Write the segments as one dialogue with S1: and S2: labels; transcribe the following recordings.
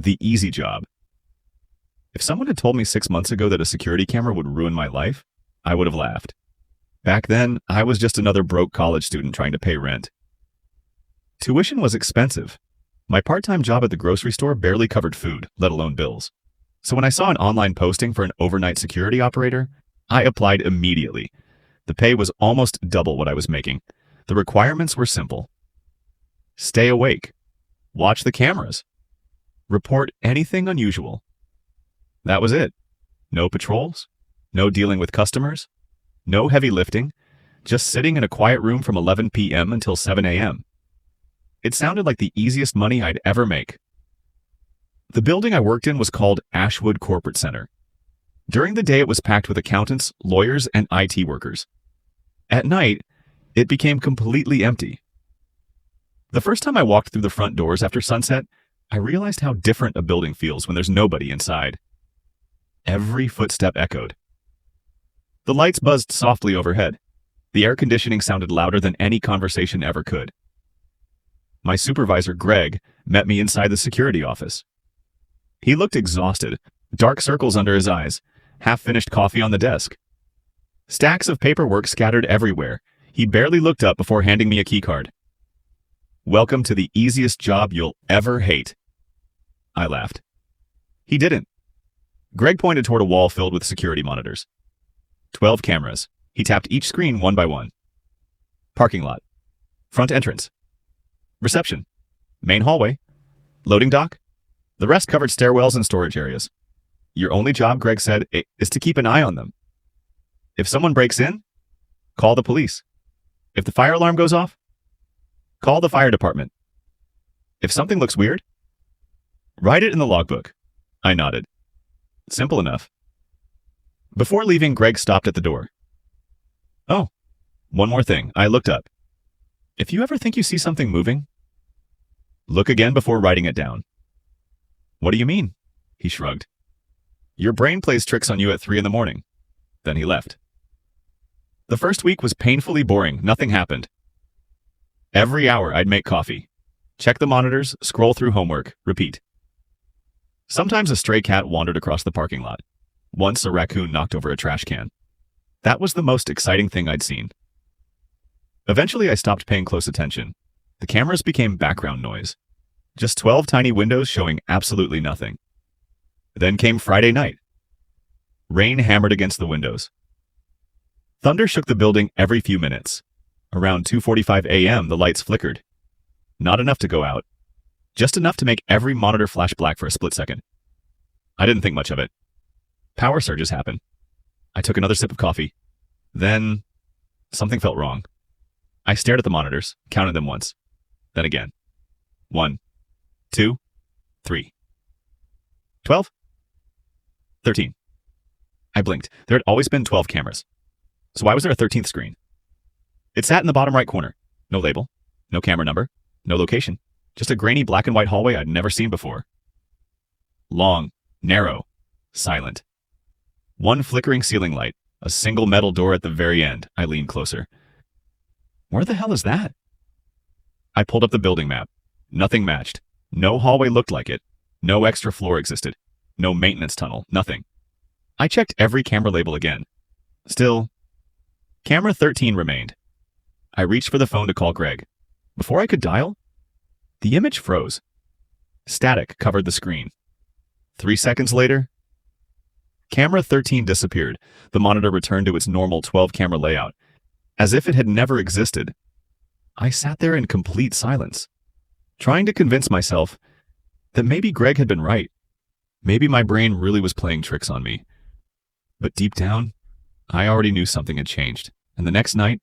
S1: the easy job. If someone had told me 6 months ago that a security camera would ruin my life, I would have laughed. Back then, I was just another broke college student trying to pay rent. Tuition was expensive. My part-time job at the grocery store barely covered food, let alone bills. So when I saw an online posting for an overnight security operator, I applied immediately. The pay was almost double what I was making. The requirements were simple. Stay awake. Watch the cameras. Report anything unusual. That was it. No patrols. No dealing with customers. No heavy lifting. Just sitting in a quiet room from 11 p.m. until 7 a.m. It sounded like the easiest money I'd ever make. The building I worked in was called Ashwood Corporate Center. During the day, it was packed with accountants, lawyers, and IT workers. At night, it became completely empty. The first time I walked through the front doors after sunset, I realized how different a building feels when there's nobody inside. Every footstep echoed. The lights buzzed softly overhead. The air conditioning sounded louder than any conversation ever could. My supervisor, Greg, met me inside the security office. He looked exhausted, dark circles under his eyes, half-finished coffee on the desk. Stacks of paperwork scattered everywhere. He barely looked up before handing me a keycard. "Welcome to the easiest job you'll ever hate." I laughed. He didn't. Greg pointed toward a wall filled with security monitors. 12 cameras. He tapped each screen one by one. Parking lot. Front entrance. Reception. Main hallway. Loading dock. The rest covered stairwells and storage areas. Your only job, Greg said, is to keep an eye on them. If someone breaks in, call the police. If the fire alarm goes off, call the fire department. If something looks weird, write it in the logbook. I nodded. Simple enough. Before leaving, Greg stopped at the door. "Oh, one more thing." I looked up. "If you ever think you see something moving, look again before writing it down." "What do you mean?" He shrugged. "Your brain plays tricks on you at 3 a.m. Then he left. The first week was painfully boring. Nothing happened. Every hour I'd make coffee, check the monitors, scroll through homework, repeat. Sometimes a stray cat wandered across the parking lot. Once a raccoon knocked over a trash can. That was the most exciting thing I'd seen. Eventually I stopped paying close attention. The cameras became background noise. Just 12 tiny windows showing absolutely nothing. Then came Friday night. Rain hammered against the windows. Thunder shook the building every few minutes. Around 2:45 a.m. the lights flickered. Not enough to go out. Just enough to make every monitor flash black for a split second. I didn't think much of it. Power surges happened. I took another sip of coffee. Then something felt wrong. I stared at the monitors, counted them once. Then again. 1, 2, 3. 12? 13. I blinked. There had always been 12 cameras. So why was there a 13th screen? It sat in the bottom right corner. No label, no camera number, no location. Just a grainy black and white hallway I'd never seen before. Long, narrow, silent. One flickering ceiling light, a single metal door at the very end. I leaned closer. Where the hell is that? I pulled up the building map. Nothing matched. No hallway looked like it. No extra floor existed. No maintenance tunnel. Nothing. I checked every camera label again. Still, camera 13 remained. I reached for the phone to call Greg. Before I could dial, the image froze. Static covered the screen. 3 seconds later, camera 13 disappeared. The monitor returned to its normal 12-camera layout, as if it had never existed. I sat there in complete silence, trying to convince myself that maybe Greg had been right. Maybe my brain really was playing tricks on me. But deep down, I already knew something had changed, and the next night,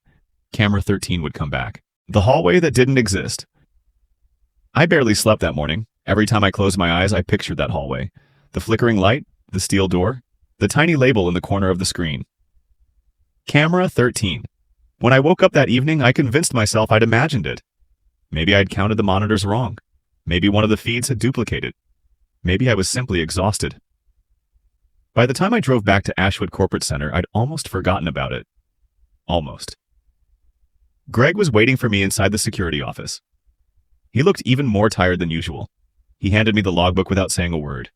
S1: camera 13 would come back. The hallway that didn't exist. I barely slept that morning. Every time I closed my eyes, I pictured that hallway. The flickering light, the steel door, the tiny label in the corner of the screen. Camera 13. When I woke up that evening, I convinced myself I'd imagined it. Maybe I'd counted the monitors wrong. Maybe one of the feeds had duplicated. Maybe I was simply exhausted. By the time I drove back to Ashwood Corporate Center, I'd almost forgotten about it. Almost. Greg was waiting for me inside the security office. He looked even more tired than usual. He handed me the logbook without saying a word.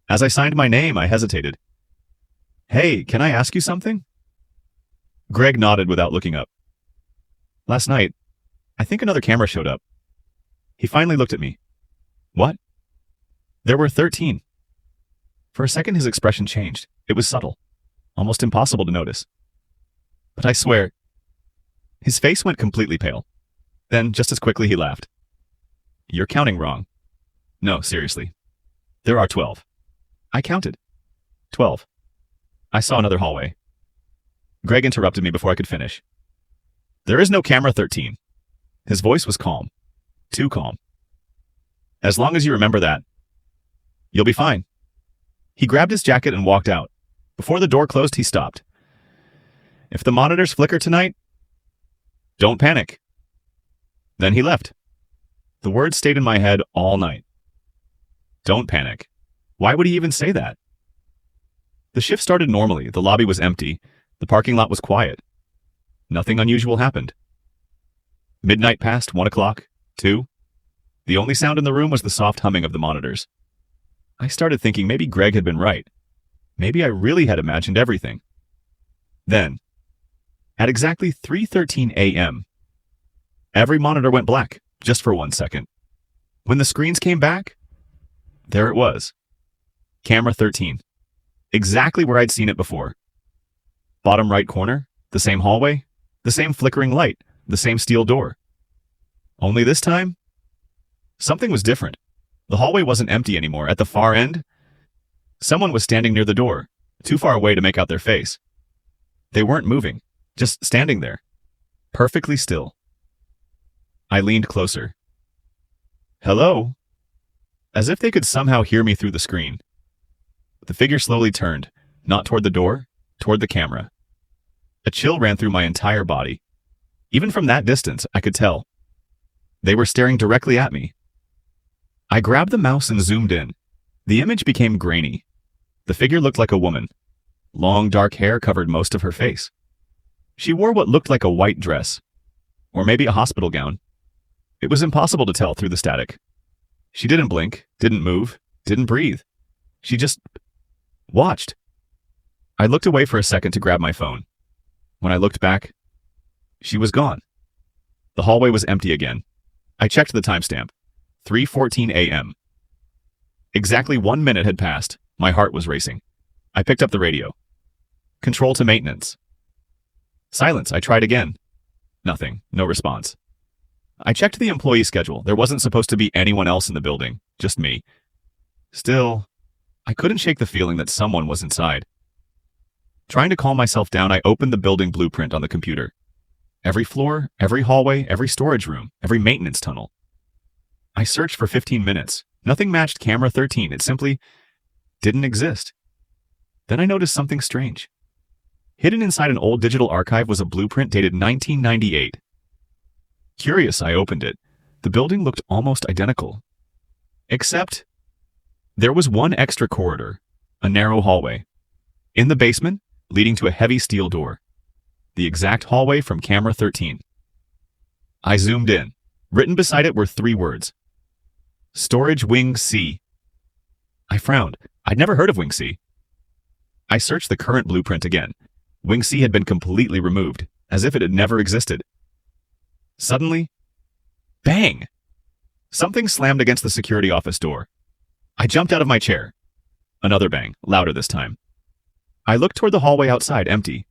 S1: As I signed my name, I hesitated. Hey, can I ask you something? Greg nodded without looking up. Last night, I think another camera showed up. He finally looked at me. What? There were 13. For a second, his expression changed. It was subtle, almost impossible to notice. But I swear, his face went completely pale. Then, just as quickly, he laughed. You're counting wrong. No, seriously. There are 12. I counted. 12. I saw another hallway. Greg interrupted me before I could finish. There is no camera 13. His voice was calm. Too calm. As long as you remember that, you'll be fine. He grabbed his jacket and walked out. Before the door closed, he stopped. If the monitors flicker tonight, don't panic. Then he left. The words stayed in my head all night. Don't panic. Why would he even say that? The shift started normally. The lobby was empty. The parking lot was quiet. Nothing unusual happened. Midnight passed, 1 o'clock, 2. The only sound in the room was the soft humming of the monitors. I started thinking maybe Greg had been right. Maybe I really had imagined everything. Then, at exactly 3:13 a.m., every monitor went black, just for 1 second. When the screens came back, there it was. Camera 13. Exactly where I'd seen it before. Bottom right corner, the same hallway, the same flickering light, the same steel door. Only this time, something was different. The hallway wasn't empty anymore. At the far end, someone was standing near the door, too far away to make out their face. They weren't moving, just standing there, perfectly still. I leaned closer. Hello? As if they could somehow hear me through the screen. The figure slowly turned, not toward the door, toward the camera. A chill ran through my entire body. Even from that distance, I could tell. They were staring directly at me. I grabbed the mouse and zoomed in. The image became grainy. The figure looked like a woman. Long, dark hair covered most of her face. She wore what looked like a white dress, or maybe a hospital gown. It was impossible to tell through the static. She didn't blink, didn't move, didn't breathe. She just watched. I looked away for a second to grab my phone. When I looked back, she was gone. The hallway was empty again. I checked the timestamp. 3:14 a.m. Exactly 1 minute had passed. My heart was racing. I picked up the radio. Control to maintenance. Silence. I tried again. Nothing. No response. I checked the employee schedule. There wasn't supposed to be anyone else in the building, just me. Still, I couldn't shake the feeling that someone was inside. Trying to calm myself down, I opened the building blueprint on the computer. Every floor, every hallway, every storage room, every maintenance tunnel. I searched for 15 minutes. Nothing matched camera 13. It simply didn't exist. Then I noticed something strange. Hidden inside an old digital archive was a blueprint dated 1998. Curious, I opened it. The building looked almost identical. Except there was one extra corridor, a narrow hallway. In the basement, leading to a heavy steel door. The exact hallway from camera 13. I zoomed in. Written beside it were 3 words. Storage Wing C. I frowned. I'd never heard of Wing C. I searched the current blueprint again. Wing C had been completely removed, as if it had never existed. Suddenly, bang! Something slammed against the security office door. I jumped out of my chair. Another bang, louder this time. I looked toward the hallway outside, empty.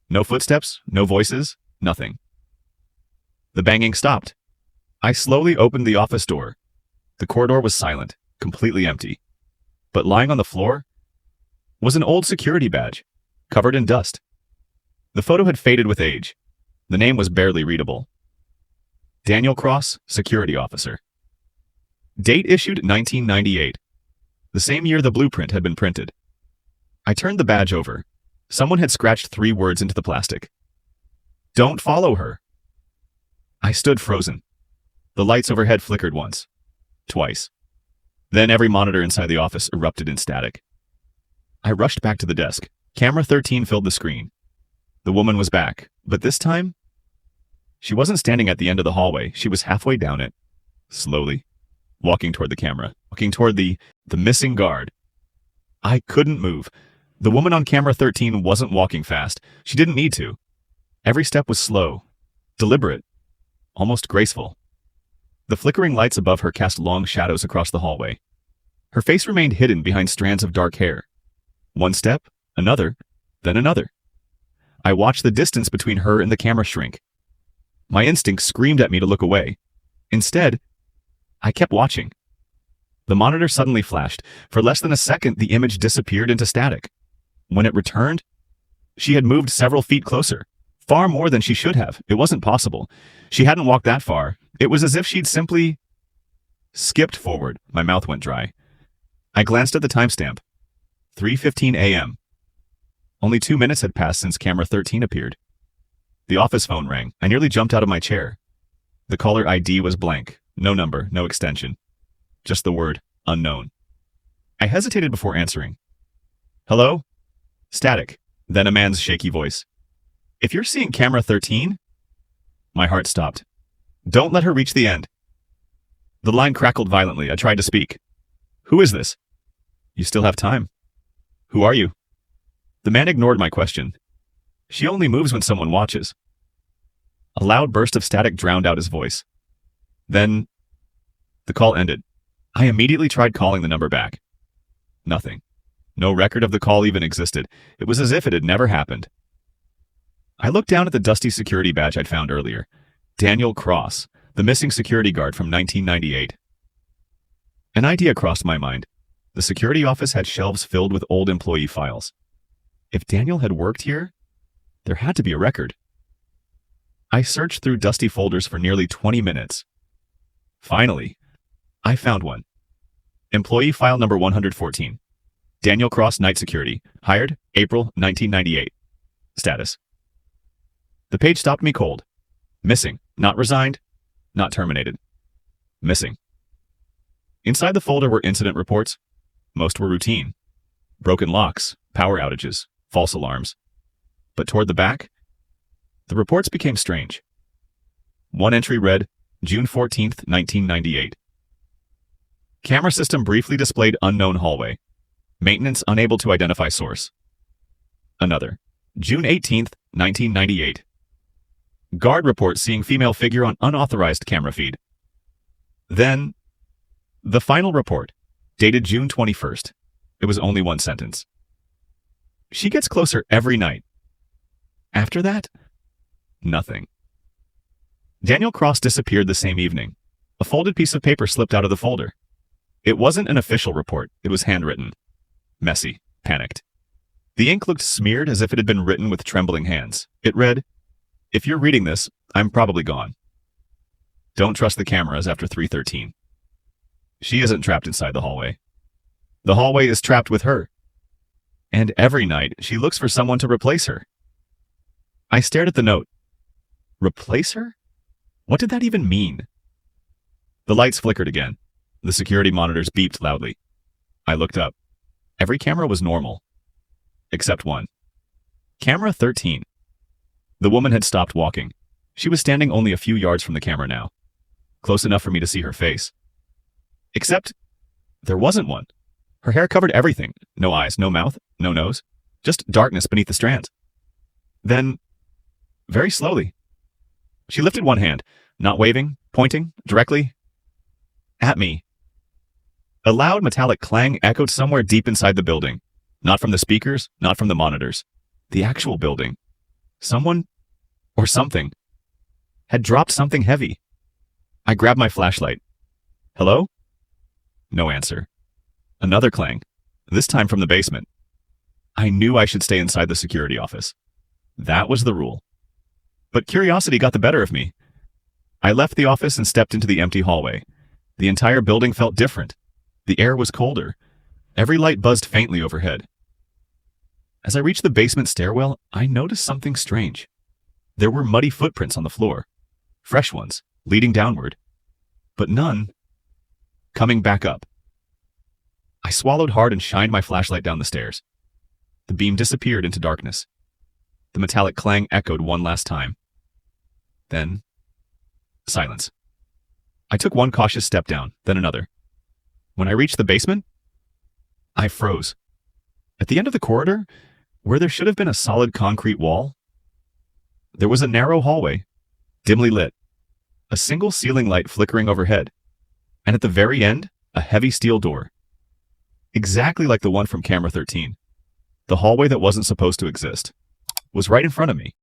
S1: No footsteps, no voices, nothing. The banging stopped. I slowly opened the office door. The corridor was silent, completely empty. But lying on the floor was an old security badge, covered in dust. The photo had faded with age. The name was barely readable. Daniel Cross, Security Officer. Date issued 1998. The same year the blueprint had been printed. I turned the badge over. Someone had scratched 3 words into the plastic. Don't follow her. I stood frozen. The lights overhead flickered once. Twice. Then every monitor inside the office erupted in static. I rushed back to the desk. Camera 13 filled the screen. The woman was back, but this time, she wasn't standing at the end of the hallway. She was halfway down it. Slowly, walking toward the camera, walking toward the missing guard. I couldn't move. The woman on camera 13 wasn't walking fast. She didn't need to. Every step was slow, deliberate, almost graceful. The flickering lights above her cast long shadows across the hallway. Her face remained hidden behind strands of dark hair. One step, another, then another. I watched the distance between her and the camera shrink. My instinct screamed at me to look away. Instead, I kept watching. The monitor suddenly flashed. For less than a second, the image disappeared into static. When it returned, she had moved several feet closer. Far more than she should have. It wasn't possible. She hadn't walked that far. It was as if she'd simply skipped forward. My mouth went dry. I glanced at the timestamp. 3:15 a.m. Only 2 minutes had passed since camera 13 appeared. The office phone rang. I nearly jumped out of my chair. The caller ID was blank. No number, no extension. Just the word, unknown. I hesitated before answering. Hello? Static. Then a man's shaky voice. If you're seeing camera 13? My heart stopped. Don't let her reach the end. The line crackled violently. I tried to speak. Who is this? You still have time. Who are you? The man ignored my question. She only moves when someone watches. A loud burst of static drowned out his voice. Then, the call ended. I immediately tried calling the number back. Nothing. No record of the call even existed. It was as if it had never happened. I looked down at the dusty security badge I'd found earlier. Daniel Cross, the missing security guard from 1998. An idea crossed my mind. The security office had shelves filled with old employee files. If Daniel had worked here, there had to be a record. I searched through dusty folders for nearly 20 minutes. Finally, I found one. Employee file number 114. Daniel Cross, night security. Hired, April 1998. Status. The page stopped me cold. Missing. Not resigned. Not terminated. Missing. Inside the folder were incident reports. Most were routine. Broken locks, power outages, false alarms. But toward the back, the reports became strange. One entry read, June 14th, 1998. Camera system briefly displayed unknown hallway. Maintenance unable to identify source. Another, June 18th, 1998. Guard report seeing female figure on unauthorized camera feed. Then, the final report, dated June 21st. It was only one sentence. She gets closer every night. After that, nothing. Daniel Cross disappeared the same evening. A folded piece of paper slipped out of the folder. It wasn't an official report. It was handwritten. Messy. Panicked. The ink looked smeared as if it had been written with trembling hands. It read, If you're reading this, I'm probably gone. Don't trust the cameras after 3:13. She isn't trapped inside the hallway. The hallway is trapped with her. And every night, she looks for someone to replace her. I stared at the note. Replace her? What did that even mean? The lights flickered again. The security monitors beeped loudly. I looked up. Every camera was normal. Except one. Camera 13. The woman had stopped walking. She was standing only a few yards from the camera now. Close enough for me to see her face. Except, there wasn't one. Her hair covered everything. No eyes, no mouth, no nose. Just darkness beneath the strands. Then, very slowly, she lifted one hand, not waving, pointing, directly at me. A loud metallic clang echoed somewhere deep inside the building. Not from the speakers, not from the monitors. The actual building. Someone, or something, had dropped something heavy. I grabbed my flashlight. Hello? No answer. Another clang, this time from the basement. I knew I should stay inside the security office. That was the rule. But curiosity got the better of me. I left the office and stepped into the empty hallway. The entire building felt different. The air was colder. Every light buzzed faintly overhead. As I reached the basement stairwell, I noticed something strange. There were muddy footprints on the floor. Fresh ones, leading downward. But none coming back up. I swallowed hard and shined my flashlight down the stairs. The beam disappeared into darkness. The metallic clang echoed one last time. Then, silence. I took one cautious step down, then another. When I reached the basement, I froze. At the end of the corridor, where there should have been a solid concrete wall, there was a narrow hallway, dimly lit, a single ceiling light flickering overhead, and at the very end, a heavy steel door. Exactly like the one from camera 13. The hallway that wasn't supposed to exist was right in front of me.